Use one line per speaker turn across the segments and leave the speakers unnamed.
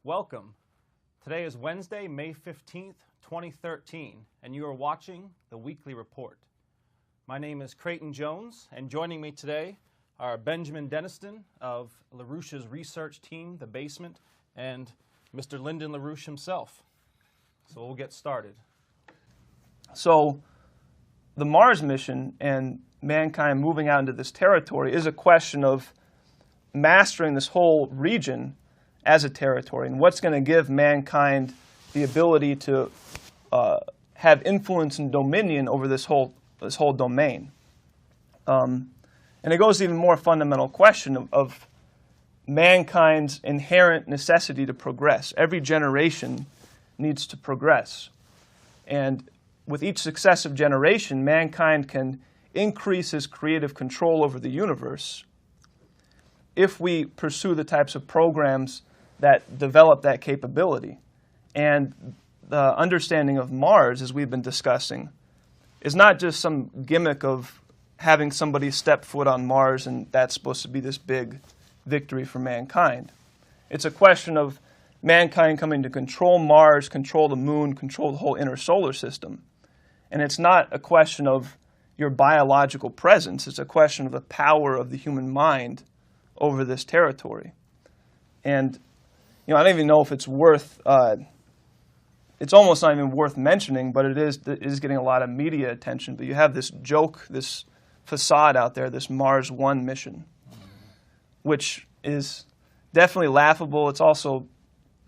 Welcome. Today is Wednesday, May 15th, 2013, and you are watching the Weekly Report. My name is Creighton Jones, and joining me today are Benjamin Deniston of LaRouche's research team, The Basement, and Mr. Lyndon LaRouche himself. So we'll get started.
So the Mars mission and mankind moving out into this territory is a question of mastering this whole region as a territory, and what's going to give mankind the ability to have influence and dominion over this whole domain. And it goes to the even more fundamental question of mankind's inherent necessity to progress. Every generation needs to progress. And with each successive generation, mankind can increase his creative control over the universe if we pursue the types of programs that develop that capability. And the understanding of Mars, as we've been discussing, is not just some gimmick of having somebody step foot on Mars and that's supposed to be this big victory for mankind. It's a question of mankind coming to control Mars, control the moon, control the whole inner solar system. And it's not a question of your biological presence. It's a question of the power of the human mind over this territory. And I don't even know if it's worth, it's almost not even worth mentioning, but it is getting a lot of media attention. But you have this joke, this facade out there, this Mars 1 mission, which is definitely laughable. It's also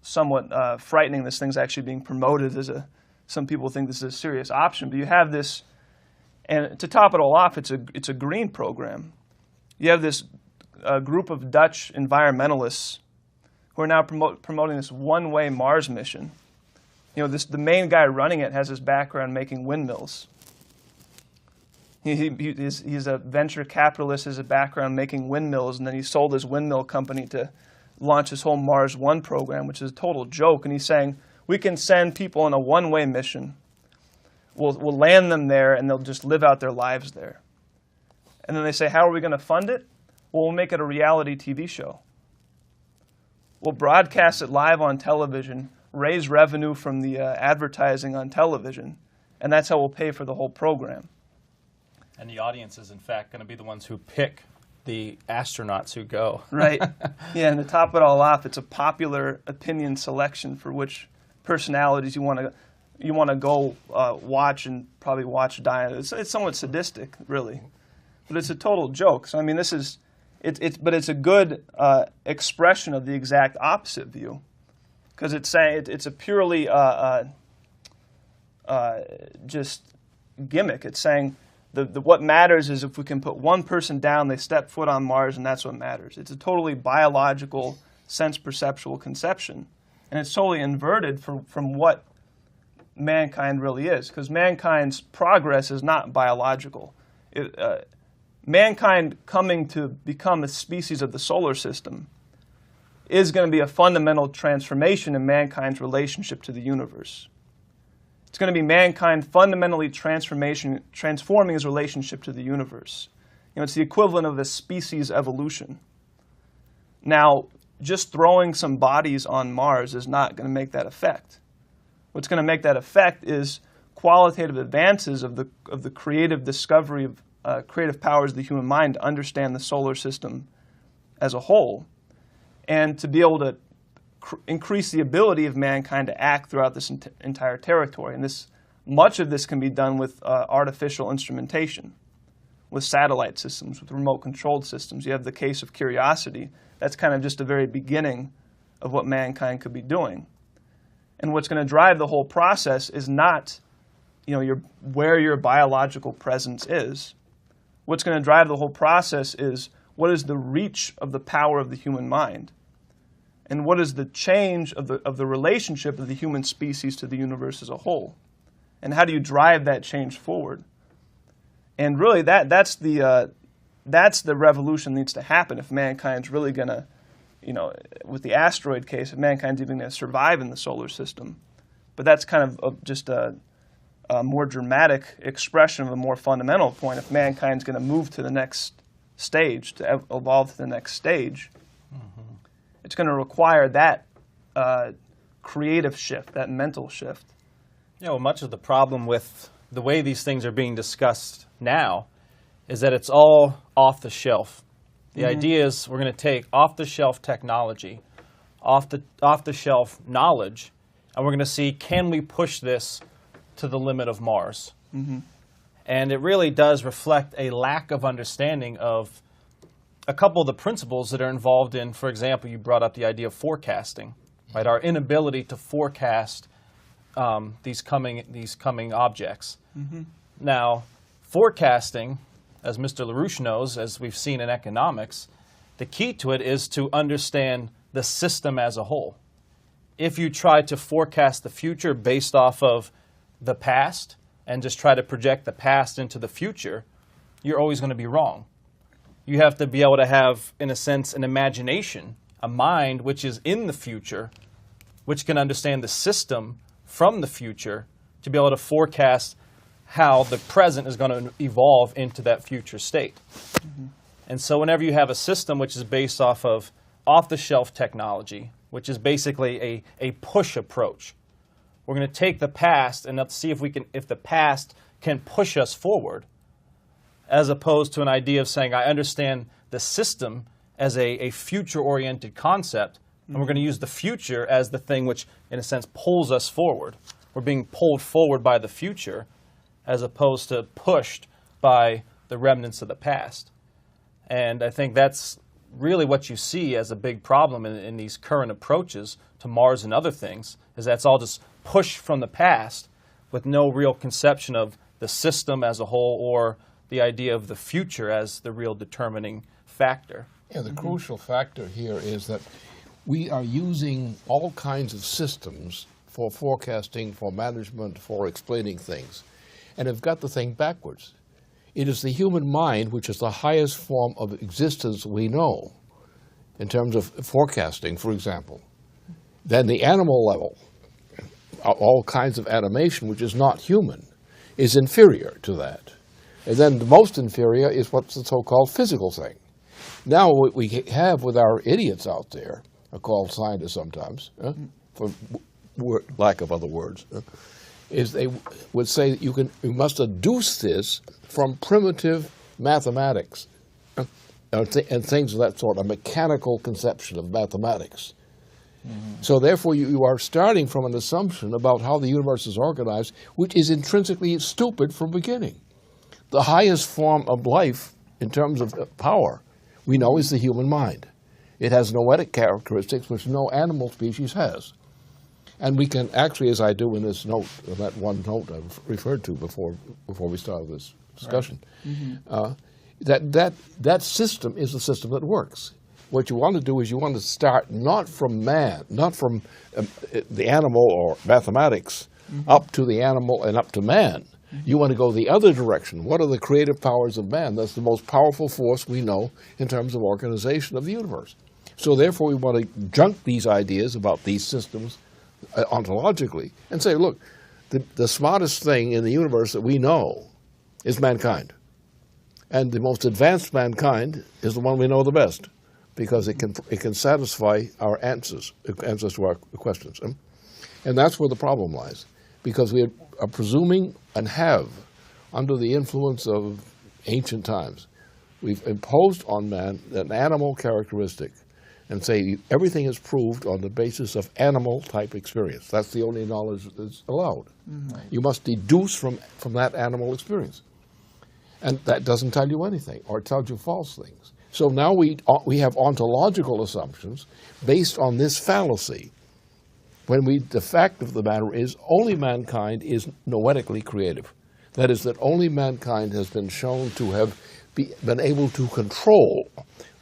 somewhat frightening. This thing's actually being promoted as some people think this is a serious option. But you have this, and to top it all off, it's a green program. You have this group of Dutch environmentalists who are now promoting this one-way Mars mission. The main guy running it has his background making windmills. He's a venture capitalist, has a background making windmills, and then he sold his windmill company to launch his whole Mars 1 program, which is a total joke. And he's saying, we can send people on a one-way mission. We'll land them there, and they'll just live out their lives there. And then they say, how are we going to fund it? Well, we'll make it a reality TV show. We'll broadcast it live on television, raise revenue from the advertising on television, and that's how we'll pay for the whole program.
And the audience is, in fact, going to be the ones who pick the astronauts who go.
Right. Yeah, and to top it all off, it's a popular opinion selection for which personalities you want to go watch and probably watch die. It's somewhat sadistic, really, but it's a total joke. So I mean, this is but it's a good expression of the exact opposite view, because it's saying it's a purely just gimmick. It's saying what matters is if we can put one person down, they step foot on Mars, and that's what matters. It's a totally biological, sense-perceptual conception. And it's totally inverted from what mankind really is, because mankind's progress is not biological. Mankind coming to become a species of the solar system is going to be a fundamental transformation in mankind's relationship to the universe. It's going to be mankind fundamentally transforming his relationship to the universe. It's the equivalent of a species evolution. Now, just throwing some bodies on Mars is not going to make that effect. What's going to make that effect is qualitative advances of the creative discovery of creative powers of the human mind to understand the solar system as a whole, and to be able to increase the ability of mankind to act throughout this entire territory. And much of this can be done with artificial instrumentation, with satellite systems, with remote-controlled systems. You have the case of Curiosity. That's kind of just the very beginning of what mankind could be doing. And what's going to drive the whole process is not where your biological presence is. What's going to drive the whole process is what is the reach of the power of the human mind, and what is the change of the relationship of the human species to the universe as a whole, and how do you drive that change forward? And really, that's the revolution that needs to happen if mankind's really going to, with the asteroid case, if mankind's even going to survive in the solar system. But that's kind of just a more dramatic expression of a more fundamental point. If mankind's going to move to the next stage, to evolve to the next stage, it's going to require that creative shift, that mental shift.
You know, much of the problem with the way these things are being discussed now is that it's all off the shelf. The idea is we're going to take off-the-shelf technology, off-the-shelf knowledge, and we're going to see, can we push this to the limit of Mars? And it really does reflect a lack of understanding of a couple of the principles that are involved in, for example, you brought up the idea of forecasting, right? Our inability to forecast these coming objects. Now, forecasting, as Mr. LaRouche knows, as we've seen in economics, the key to it is to understand the system as a whole. If you try to forecast the future based off of the past and just try to project the past into the future, you're always going to be wrong. You have to be able to have, in a sense, an imagination, a mind which is in the future, which can understand the system from the future to be able to forecast how the present is going to evolve into that future state. And so whenever you have a system which is based off-the-shelf technology, which is basically a push approach, we're going to take the past and see if the past can push us forward, as opposed to an idea of saying, I understand the system as a future-oriented concept, and we're going to use the future as the thing which, in a sense, pulls us forward. We're being pulled forward by the future, as opposed to pushed by the remnants of the past. And I think that's really what you see as a big problem in these current approaches to Mars and other things, is that's all just pushed from the past with no real conception of the system as a whole or the idea of the future as the real determining factor.
Yeah, the crucial factor here is that we are using all kinds of systems for forecasting, for management, for explaining things, and have got the thing backwards. It is the human mind which is the highest form of existence we know in terms of forecasting, for example. Then the animal level, all kinds of animation which is not human, is inferior to that. And then the most inferior is what's the so-called physical thing. Now what we have with our idiots out there, are called scientists sometimes, for lack of other words, is they would say that you must deduce this from primitive mathematics and things of that sort, a mechanical conception of mathematics. So therefore you are starting from an assumption about how the universe is organized, which is intrinsically stupid from beginning. The highest form of life in terms of power we know is the human mind. It has noetic characteristics which no animal species has. And we can actually, as I do in this note, that one note I've referred to before we started this discussion, that system is the system that works. What you want to do is you want to start not from man, not from the animal or mathematics, up to the animal and up to man. You want to go the other direction. What are the creative powers of man? That's the most powerful force we know in terms of organization of the universe. So therefore we want to junk these ideas about these systems ontologically and say, look, the smartest thing in the universe that we know is mankind. And the most advanced mankind is the one we know the best, because it can satisfy our answers to our questions. And that's where the problem lies, because we are presuming and have, under the influence of ancient times, we've imposed on man an animal characteristic and say everything is proved on the basis of animal-type experience. That's the only knowledge that's allowed. You must deduce from that animal experience. And that doesn't tell you anything, or it tells you false things. So now we have ontological assumptions based on this fallacy, when the fact of the matter is only mankind is noetically creative. That is, that only mankind has been shown to have been able to control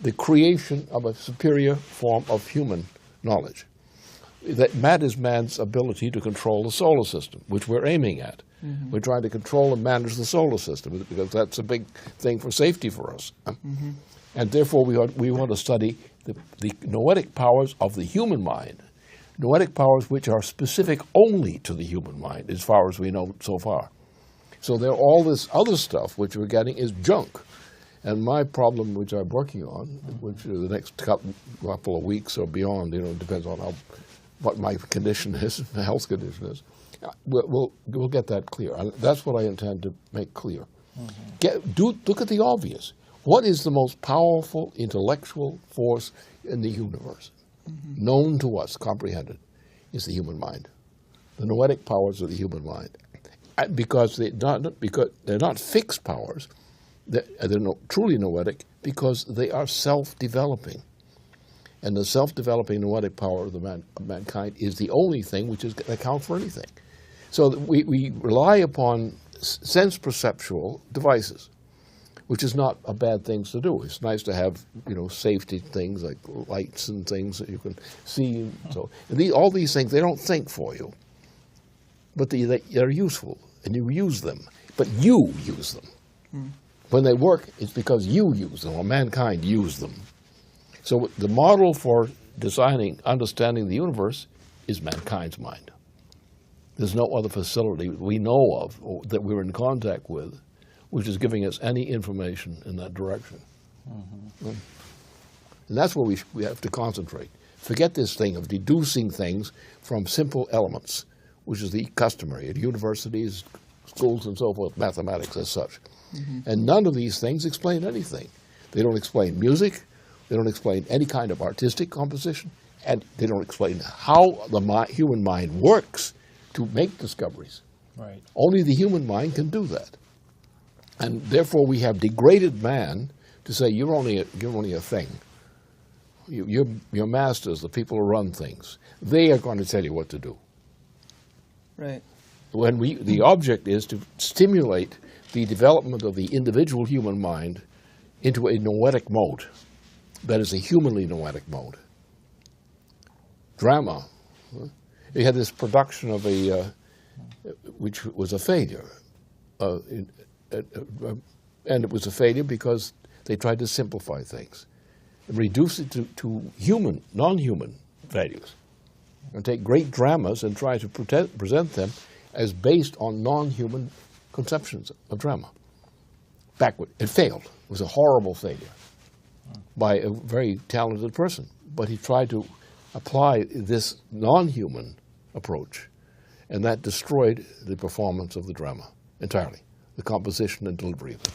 the creation of a superior form of human knowledge. That is man's ability to control the solar system, which we're aiming at. We're trying to control and manage the solar system, because that's a big thing for safety for us. And therefore we want to study the noetic powers of the human mind, noetic powers which are specific only to the human mind, as far as we know so far. So all this other stuff which we're getting is junk. And my problem, which I'm working on, which the next couple of weeks or beyond, depends on how what my condition is, my health condition is. We'll get that clear. That's what I intend to make clear. Look at the obvious. What is the most powerful intellectual force in the universe, known to us, comprehended, is the human mind. The noetic powers of the human mind. Because they're not fixed powers, they're truly noetic because they are self-developing. And the self-developing noetic power of mankind is the only thing which accounts for anything. So we rely upon sense-perceptual devices, which is not a bad thing to do. It's nice to have, safety things like lights and things that you can see. All these things, they don't think for you, but they're useful, and you use them. But you use them. When they work, it's because you use them, or mankind used them. So the model for understanding the universe is mankind's mind. There's no other facility we know of or that we're in contact with which is giving us any information in that direction. And that's where we have to concentrate. Forget this thing of deducing things from simple elements, which is the customary at universities, schools, and so forth, mathematics as such. And none of these things explain anything. They don't explain music. They don't explain any kind of artistic composition. And they don't explain how the human mind works to make discoveries.
Right.
Only the human mind can do that. And therefore we have degraded man to say, you're only a thing. Your masters, the people who run things, they are going to tell you what to do.
Right.
When the object is to stimulate the development of the individual human mind into a noetic mode, that is a humanly noetic mode. Drama. We had this production of which was a failure. And it was a failure because they tried to simplify things and reduce it to non-human values, and take great dramas and try to present them as based on non-human conceptions of drama. Backward. It failed. It was a horrible failure by a very talented person. But he tried to apply this non-human approach, and that destroyed the performance of the drama entirely, the composition and delivery of it.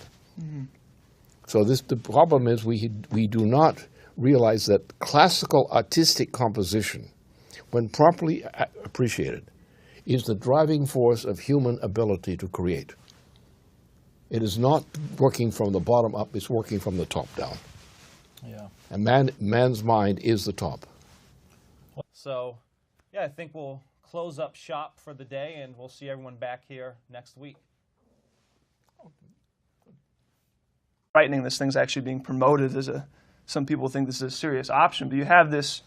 So the problem is we do not realize that classical artistic composition, when properly appreciated, is the driving force of human ability to create. It is not working from the bottom up, it's working from the top down.
Yeah.
And man's mind is the top.
So, yeah, I think we'll close up shop for the day, and we'll see everyone back here next week.
Frightening, this thing's actually being promoted as some people think this is a serious option, but you have this,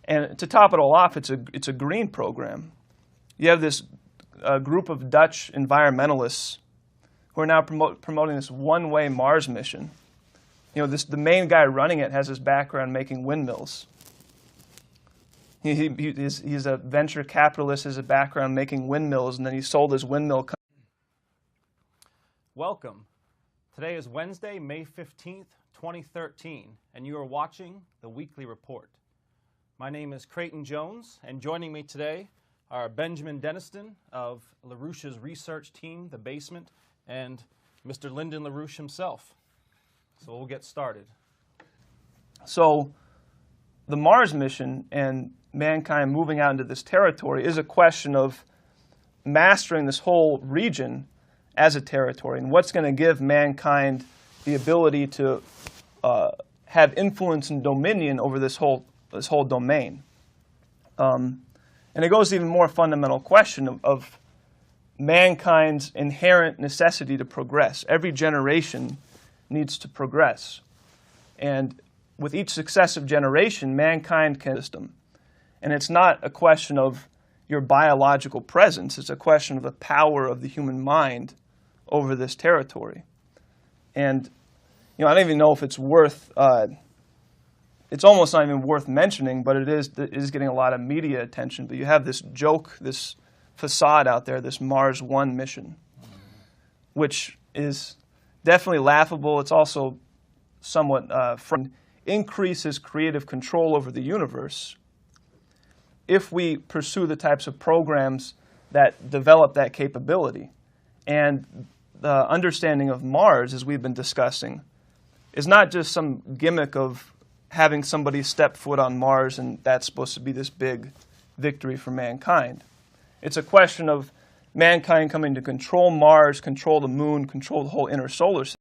and to top it all off, it's a green program. You have this group of Dutch environmentalists who are now promoting this one-way Mars mission. The main guy running it has his background making windmills. He's a venture capitalist, has a background making windmills, and then he sold his windmill.
Welcome. Today is Wednesday, May 15th, 2013, and you are watching the Weekly Report. My name is Creighton Jones, and joining me today are Benjamin Deniston of LaRouche's research team, The Basement, and Mr. Lyndon LaRouche himself. So we'll get started.
So the Mars mission and mankind moving out into this territory is a question of mastering this whole region as a territory, and what's going to give mankind the ability to have influence and dominion over this whole domain. And it goes to even more fundamental question of mankind's inherent necessity to progress. Every generation needs to progress. And with each successive generation, mankind can system. And it's not a question of your biological presence. It's a question of the power of the human mind over this territory. And I don't even know if it's worth, it's almost not even worth mentioning, but it is getting a lot of media attention. But you have this joke, this facade out there, this Mars One mission, which is definitely laughable. It's also somewhat increases creative control over the universe. if we pursue the types of programs that develop that capability. And the understanding of Mars, as we've been discussing, is not just some gimmick of having somebody step foot on Mars and that's supposed to be this big victory for mankind. It's a question of mankind coming to control Mars, control the moon, control the whole inner solar system.